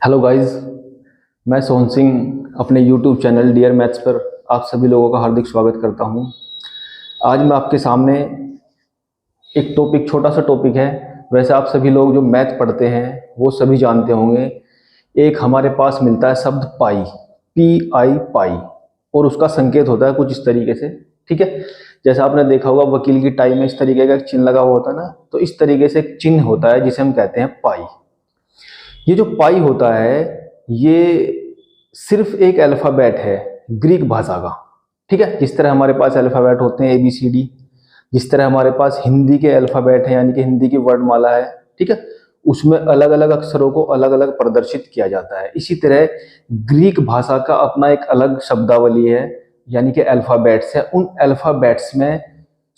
Hello guys, मैं सोहन सिंह अपने YouTube channel dear maths पर आप सभी लोगों का हार्दिक स्वागत करता हूं। आज मैं आपके सामने एक टॉपिक, छोटा सा टॉपिक है। वैसे आप सभी लोग जो मैथ पढ़ते हैं वो सभी जानते होंगे। एक हमारे पास मिलता है शब्द पाई, पी आई पाई, और उसका संकेत होता है कुछ इस तरीके से। ठीक है, जैसा आपने देखा होगा वकील की टाई में इस तरीके का एक चिन्ह लगा हुआ होता है ना, तो इस तरीके से एक चिन्ह होता है जिसे हम कहते हैं पाई। ये जो पाई होता है ये सिर्फ एक अल्फ़ाबेट है ग्रीक भाषा का। ठीक है, जिस तरह हमारे पास अल्फ़ाबेट होते हैं ABCD, जिस तरह हमारे पास हिंदी के अल्फ़ाबेट हैं यानी कि हिंदी की वर्णमाला है। ठीक है, उसमें अलग अलग अक्षरों को अलग अलग प्रदर्शित किया जाता है। इसी तरह ग्रीक भाषा का अपना एक अलग शब्दावली है यानी कि अल्फ़ाबेट्स है। उन अल्फ़ाबेट्स में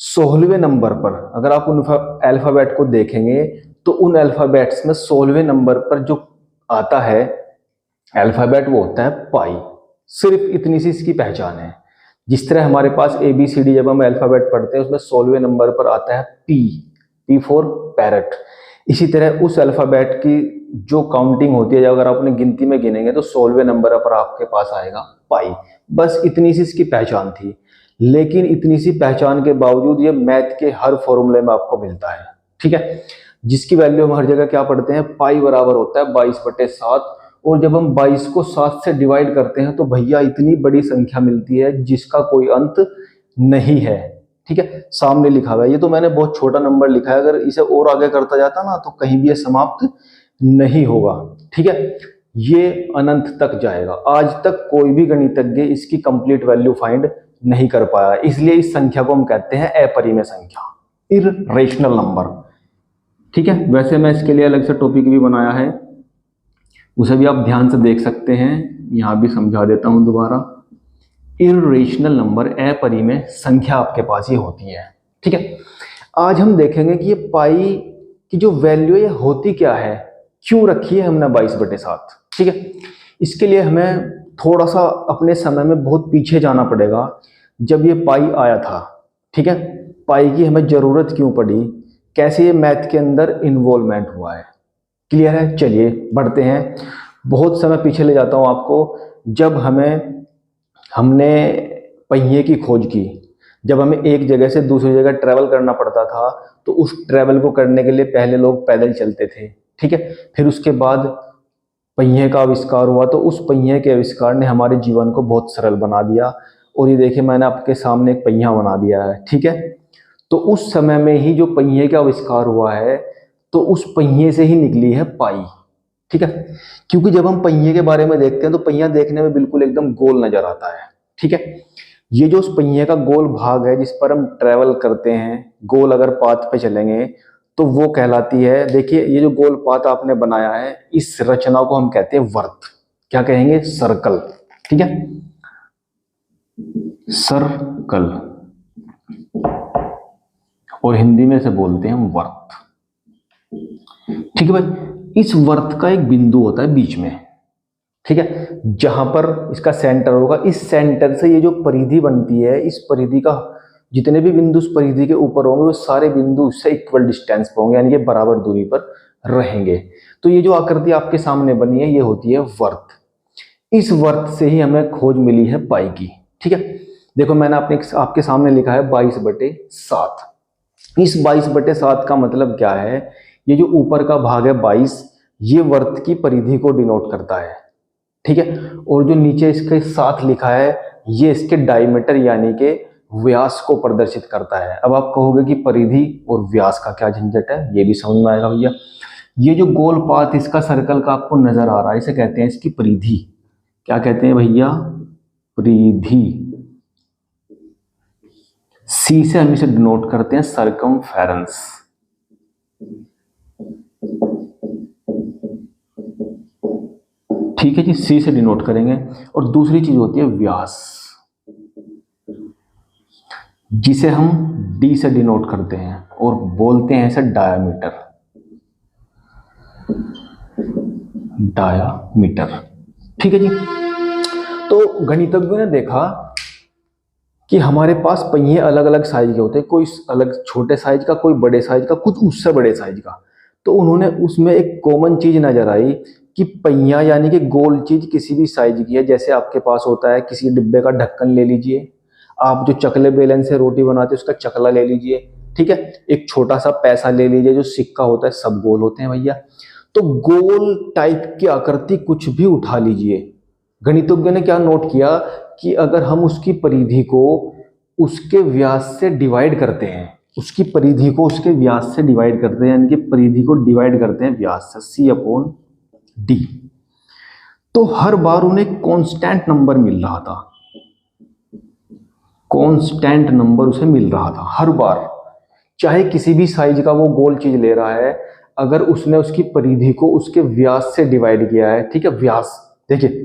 16वें नंबर पर अगर आप उन अल्फ़ाबेट को देखेंगे तो उन अल्फ़ाबेट्स में 16वें नंबर पर जो आता है अल्फ़ाबेट वो होता है पाई। सिर्फ इतनी सी इसकी पहचान है। जिस तरह हमारे पास ABCD जब हम अल्फ़ाबेट पढ़ते हैं उसमें 16वें नंबर पर आता है P फॉर पैरट। इसी तरह उस अल्फ़ाबेट की जो काउंटिंग होती है, अगर आप अपने गिनती में गिनेंगे तो 16वें नंबर पर आपके पास आएगा पाई। बस इतनी सी इसकी पहचान थी, लेकिन इतनी सी पहचान के बावजूद ये मैथ के हर फॉर्मूले में आपको मिलता है। ठीक है, जिसकी वैल्यू हम हर जगह क्या पढ़ते हैं, पाई बराबर होता है 22/7। और जब हम 22 को 7 से डिवाइड करते हैं तो भैया इतनी बड़ी संख्या मिलती है जिसका कोई अंत नहीं है। ठीक है, सामने लिखा हुआ है। ये तो मैंने बहुत छोटा नंबर लिखा है, अगर इसे और आगे करता जाता ना तो कहीं भी ये समाप्त नहीं होगा। ठीक है, ये अनंत तक जाएगा। आज तक कोई भी गणितज्ञ इसकी कंप्लीट वैल्यू फाइंड नहीं कर पाया, इसलिए इस संख्या को हम कहते हैं अपरिमेय संख्या, इररेशनल नंबर। ठीक है, वैसे मैं इसके लिए अलग से टॉपिक भी बनाया है, उसे भी आप ध्यान से देख सकते हैं। यहाँ भी समझा देता हूँ दोबारा। इररेशनल नंबर, अपरिमेय संख्या आपके पास ये होती है। ठीक है, आज हम देखेंगे कि ये पाई की जो वैल्यू है ये होती क्या है, क्यों रखी है हमने 22/7। ठीक है, इसके लिए हमें थोड़ा सा अपने समय में बहुत पीछे जाना पड़ेगा, जब ये पाई आया था। ठीक है, पाई की हमें जरूरत क्यों पड़ी, कैसे ये मैथ के अंदर इन्वॉल्वमेंट हुआ है। क्लियर है? चलिए बढ़ते हैं। बहुत समय पीछे ले जाता हूं आपको, जब हमने पहिए की खोज की। जब हमें एक जगह से दूसरी जगह ट्रैवल करना पड़ता था तो उस ट्रैवल को करने के लिए पहले लोग पैदल चलते थे। ठीक है, फिर उसके बाद पहिए का आविष्कार हुआ, तो उस पहिए के आविष्कार ने हमारे जीवन को बहुत सरल बना दिया। और ये देखिए, मैंने आपके सामने एक पहिया बना दिया है। ठीक है, तो उस समय में ही जो पहिए का आविष्कार हुआ है तो उस पहिए से ही निकली है पाई। ठीक है, क्योंकि जब हम पहिए के बारे में देखते हैं तो पहिया देखने में बिल्कुल एकदम गोल नजर आता है। ठीक है, ये जो उस पहिए का गोल भाग है जिस पर हम ट्रेवल करते हैं, गोल अगर पाथ पे चलेंगे तो वो कहलाती है, देखिए ये जो गोल पाथ आपने बनाया है इस रचना को हम कहते हैं वर्त। क्या कहेंगे? सर्कल। ठीक है, सर्कल, और हिंदी में से बोलते हैं हम वर्त। ठीक है भाई, इस वर्त का एक बिंदु होता है बीच में। ठीक है, जहां पर इसका सेंटर होगा, इस सेंटर से ये जो परिधि बनती है, इस परिधि का जितने भी बिंदु उस परिधि के ऊपर होंगे वो सारे बिंदु उससे इक्वल डिस्टेंस पर होंगे, यानी कि बराबर दूरी पर रहेंगे। तो ये जो आकृति आपके सामने बनी है ये होती है वर्त। इस वर्त से ही हमें खोज मिली है पाई की। ठीक है, देखो मैंने आपके सामने लिखा है 22/7। इस 22/7 का मतलब क्या है, ये जो ऊपर का भाग है 22, ये वर्त की परिधि को डिनोट करता है। ठीक है, और जो नीचे इसके साथ लिखा है ये इसके डायमीटर यानी के व्यास को प्रदर्शित करता है। अब आप कहोगे कि परिधि और व्यास का क्या झंझट है, ये भी समझ में आएगा भैया। ये जो गोल पाथ इसका सर्कल का आपको नजर आ रहा है इसे कहते हैं इसकी परिधि। क्या कहते हैं भैया? परिधि। सी से हम इसे डिनोट करते हैं सर्कमफेरेंस। ठीक है जी, सी से डिनोट करेंगे। और दूसरी चीज होती है व्यास, जिसे हम डी से डिनोट करते हैं और बोलते हैं इसे डायामीटर। डायामीटर। ठीक है जी, तो गणितज्ञों ने देखा कि हमारे पास पहिए अलग अलग साइज के होते हैं, कोई अलग छोटे साइज का, कोई बड़े साइज का, कुछ उससे बड़े साइज का। तो उन्होंने उसमें एक कॉमन चीज नजर आई कि पहिया यानी कि गोल चीज किसी भी साइज की है, जैसे आपके पास होता है किसी डिब्बे का ढक्कन ले लीजिए, आप जो चकले बेलन से रोटी बनाते हैं उसका चकला ले लीजिए, ठीक है, एक छोटा सा पैसा ले लीजिए, जो सिक्का होता है, सब गोल होते हैं भैया। तो गोल टाइप की आकृति कुछ भी उठा लीजिए, गणितज्ञ ने क्या नोट किया कि अगर हम उसकी परिधि को उसके व्यास से डिवाइड करते हैं, उसकी परिधि को उसके व्यास से डिवाइड करते हैं, यानी कि परिधि को डिवाइड करते हैं व्यास से, सी अपॉन डी, तो हर बार उन्हें कांस्टेंट नंबर मिल रहा था, कांस्टेंट नंबर उसे मिल रहा था हर बार, चाहे किसी भी साइज का वो गोल चीज ले रहा है, अगर उसने उसकी परिधि को उसके व्यास से डिवाइड किया है, ठीक है, व्यास, देखिए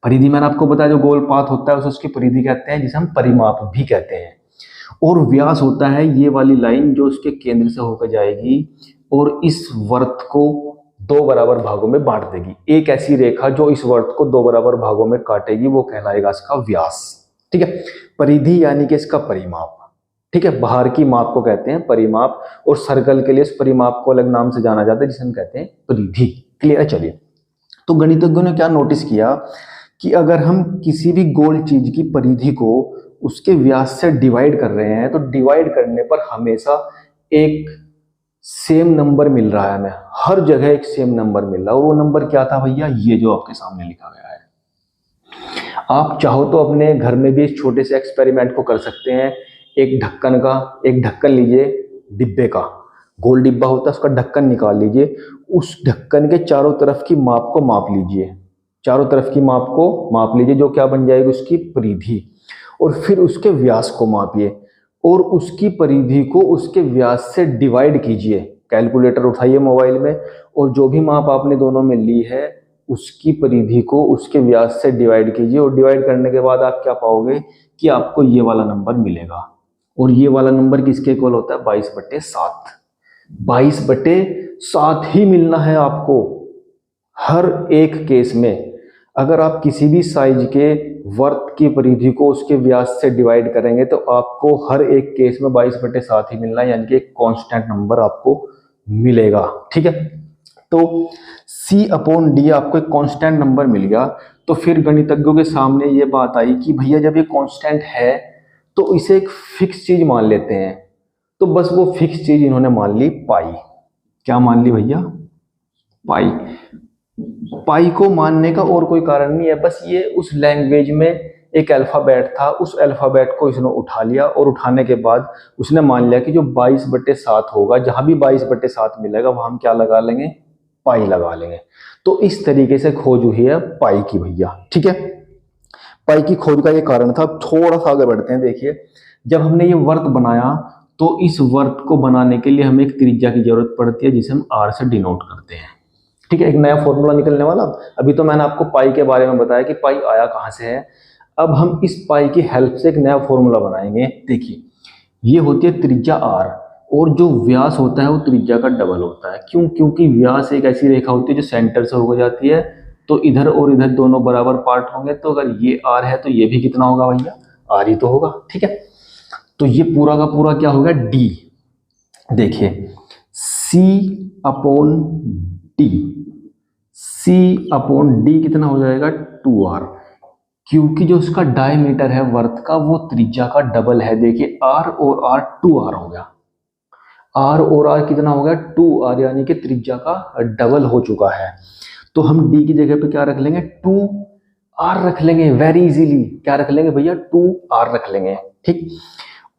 परिधि मैंने आपको बताया जो गोल पाथ होता है उसे उसकी परिधि कहते हैं, जिसे हम परिमाप भी कहते हैं, और व्यास होता है ये वाली लाइन जो उसके केंद्र से होकर जाएगी और इस वर्त को दो बराबर भागों में बांट देगी, एक ऐसी रेखा जो इस वर्त को दो बराबर भागों में काटेगी वो कहलाएगा इसका व्यास, ठीक है। परिधि यानी कि इसका परिमाप, ठीक है, बाहर की माप को कहते हैं परिमाप, और सर्कल के लिए इस परिमाप को अलग नाम से जाना जाता है जिसे हम कहते हैं परिधि। क्लियर है? चलिए, तो गणितज्ञों ने क्या नोटिस किया कि अगर हम किसी भी गोल चीज की परिधि को उसके व्यास से डिवाइड कर रहे हैं तो डिवाइड करने पर हमेशा एक सेम नंबर मिल रहा है, हमें हर जगह एक सेम नंबर मिल रहा है, और वो नंबर क्या था भैया, ये जो आपके सामने लिखा गया है। आप चाहो तो अपने घर में भी इस छोटे से एक्सपेरिमेंट को कर सकते हैं, एक ढक्कन लीजिए, डिब्बे का गोल डिब्बा होता है उसका ढक्कन निकाल लीजिए, उस ढक्कन के चारों तरफ की माप को माप लीजिए, चारों तरफ की माप को माप लीजिए, जो क्या बन जाएगी उसकी परिधि, और फिर उसके व्यास को मापिए और उसकी परिधि को उसके व्यास से डिवाइड कीजिए, कैलकुलेटर उठाइए मोबाइल में, और जो भी माप आपने दोनों में ली है उसकी परिधि को उसके व्यास से डिवाइड कीजिए, और डिवाइड करने के बाद आप क्या पाओगे कि आपको ये वाला नंबर मिलेगा, और ये वाला नंबर किसके इक्वल होता है, 22/7, 22/7 ही मिलना है आपको हर एक केस में। अगर आप किसी भी साइज के वर्त की परिधि को उसके व्यास से डिवाइड करेंगे तो आपको हर एक केस में 22/7 ही मिलना है, यानी कि एक कांस्टेंट नंबर आपको मिलेगा, ठीक है। तो C अपॉन डी आपको एक कांस्टेंट नंबर मिल गया, तो फिर गणितज्ञों के सामने ये बात आई कि भैया जब ये कांस्टेंट है तो इसे एक फिक्स चीज मान लेते हैं, तो बस वो फिक्स चीज इन्होंने मान ली पाई। क्या मान ली भैया? पाई। पाई को मानने का और कोई कारण नहीं है, बस ये उस लैंग्वेज में एक अल्फाबेट था, उस अल्फाबेट को इसने उठा लिया, और उठाने के बाद उसने मान लिया कि जो 22/7 होगा, जहां भी 22/7 मिलेगा वहां हम क्या लगा लेंगे, पाई लगा लेंगे। तो इस तरीके से खोज हुई है पाई की भैया, ठीक है। पाई की खोज का ये कारण था। थोड़ा सा आगे बढ़ते हैं। देखिए, जब हमने ये वर्त बनाया तो इस वर्त को बनाने के लिए हमें एक त्रिज्या की जरूरत पड़ती है जिसे हम आर से डिनोट करते हैं, ठीक है। एक नया फॉर्मूला निकलने वाला। अभी तो मैंने आपको पाई के बारे में बताया कि पाई आया कहाँ से है। अब हम इस पाई की हेल्प से एक नया फॉर्मूला बनाएंगे। देखिए, ये होती है त्रिज्या आर, और जो व्यास होता है वो त्रिज्या का डबल होता है। क्यों? क्योंकि व्यास एक ऐसी रेखा होती है जो सेंटर से होकर जाती है, तो इधर और इधर दोनों बराबर पार्ट होंगे, तो अगर ये आर है तो ये भी कितना होगा भैया, आर ही तो होगा, ठीक है। तो ये पूरा का पूरा क्या होगा, डी। देखिए, सी अपॉन डी, सी अपॉन डी कितना हो जाएगा, 2r, क्योंकि जो उसका डायमीटर है वर्त का वो त्रिज्या का डबल है। देखिए, r और r 2r हो गया, r और r कितना हो गया, 2r, यानी कि त्रिज्या का डबल हो चुका है। तो हम d की जगह पे क्या रख लेंगे, 2r रख लेंगे, वेरी इजीली। क्या रख लेंगे भैया, 2r रख लेंगे, ठीक।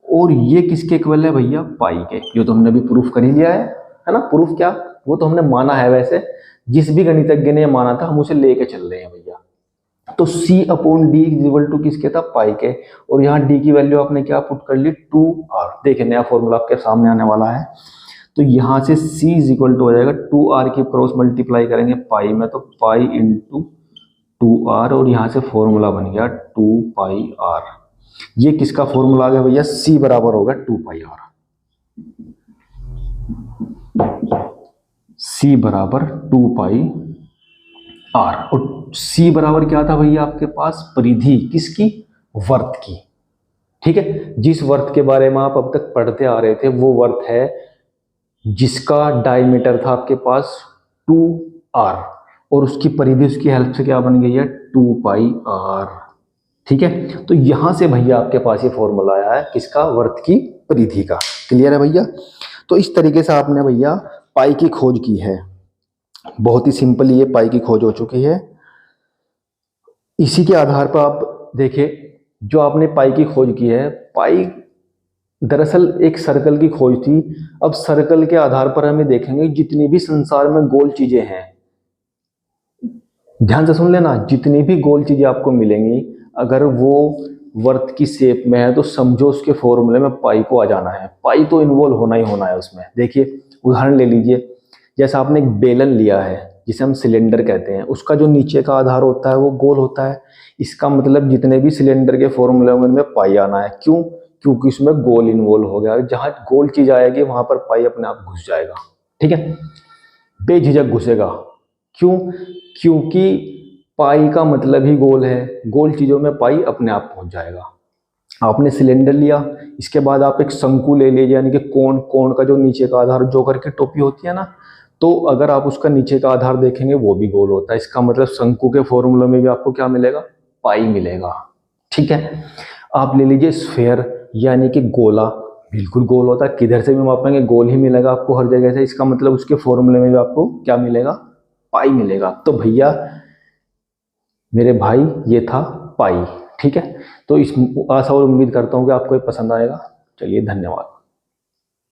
और ये किसके इक्वल है भैया, पाई के। ये तो हमने अभी प्रूफ कर ही लिया है ना। प्रूफ क्या, वो तो हमने माना है, वैसे जिस भी गणितज्ञ ने माना था हम उसे लेके चल रहे हैं भैया। तो C upon D equal to किसके था, पाई के, और यहाँ d की वैल्यू आपने क्या पुट कर ली, 2r। देखिए, नया फॉर्मूला आपके सामने आने वाला है। तो यहाँ से C इज इक्वल टू हो जाएगा 2r की क्रॉस मल्टीप्लाई करेंगे पाई में, तो पाई इंटू 2r, और यहाँ से फॉर्मूला बन गया 2πr। ये किसका फॉर्मूला आ गया भैया, C बराबर होगा 2πr। C बराबर 2πr, और C बराबर क्या था भैया आपके पास, परिधि किसकी, वर्त की, ठीक है। जिस वर्त के बारे में आप अब तक पढ़ते आ रहे थे वो वर्त है जिसका डायमीटर था आपके पास 2r, और उसकी परिधि उसकी हेल्प से क्या बन गई है 2πr। ठीक है, तो यहां से भैया आपके पास ये फॉर्मूला आया है किसका, वर्त की परिधि का। क्लियर है भैया। तो इस तरीके से आपने भैया पाई की खोज की है। बहुत ही सिंपल ये पाई की खोज हो चुकी है। इसी के आधार पर आप देखिए, जो आपने पाई की खोज की है, पाई दरअसल एक सर्कल की खोज थी। अब सर्कल के आधार पर हमें देखेंगे जितनी भी संसार में गोल चीजें हैं, ध्यान से सुन लेना, जितनी भी गोल चीजें आपको मिलेंगी अगर वो वर्त की शेप में है तो समझो उसके फॉर्मूले में पाई को आ जाना है। पाई तो इन्वॉल्व होना ही होना है उसमें। देखिए उदाहरण ले लीजिए, जैसा आपने एक बेलन लिया है जिसे हम सिलेंडर कहते हैं, उसका जो नीचे का आधार होता है वो गोल होता है। इसका मतलब जितने भी सिलेंडर के फॉर्मूले होंगे उनमें पाई आना है। क्यों? क्योंकि उसमें गोल इन्वॉल्व हो गया। जहां गोल चीज आएगी वहां पर पाई अपने आप घुस जाएगा। ठीक है, बेझिझक घुसेगा। क्यों? क्योंकि पाई का मतलब ही गोल है, गोल चीजों में पाई अपने आप पहुंच जाएगा। आपने सिलेंडर लिया, इसके बाद आप एक शंकु ले लीजिए, यानी कि कोण, कोण का जो नीचे का आधार जोकर की टोपी होती है ना, तो अगर आप उसका नीचे का आधार देखेंगे वो भी गोल होता है। इसका मतलब शंकु के फॉर्मूले में भी आपको क्या मिलेगा, पाई मिलेगा। ठीक है, आप ले लीजिए स्फेयर, यानी कि गोला, बिल्कुल गोल होता है, किधर से भी मापेंगे गोल ही मिलेगा आपको हर जगह से। इसका मतलब उसके फॉर्मूले में भी आपको क्या मिलेगा, पाई मिलेगा। तो भैया मेरे भाई ये था पाई। ठीक है, तो इस आशा और उम्मीद करता हूँ कि आपको ये पसंद आएगा। चलिए धन्यवाद।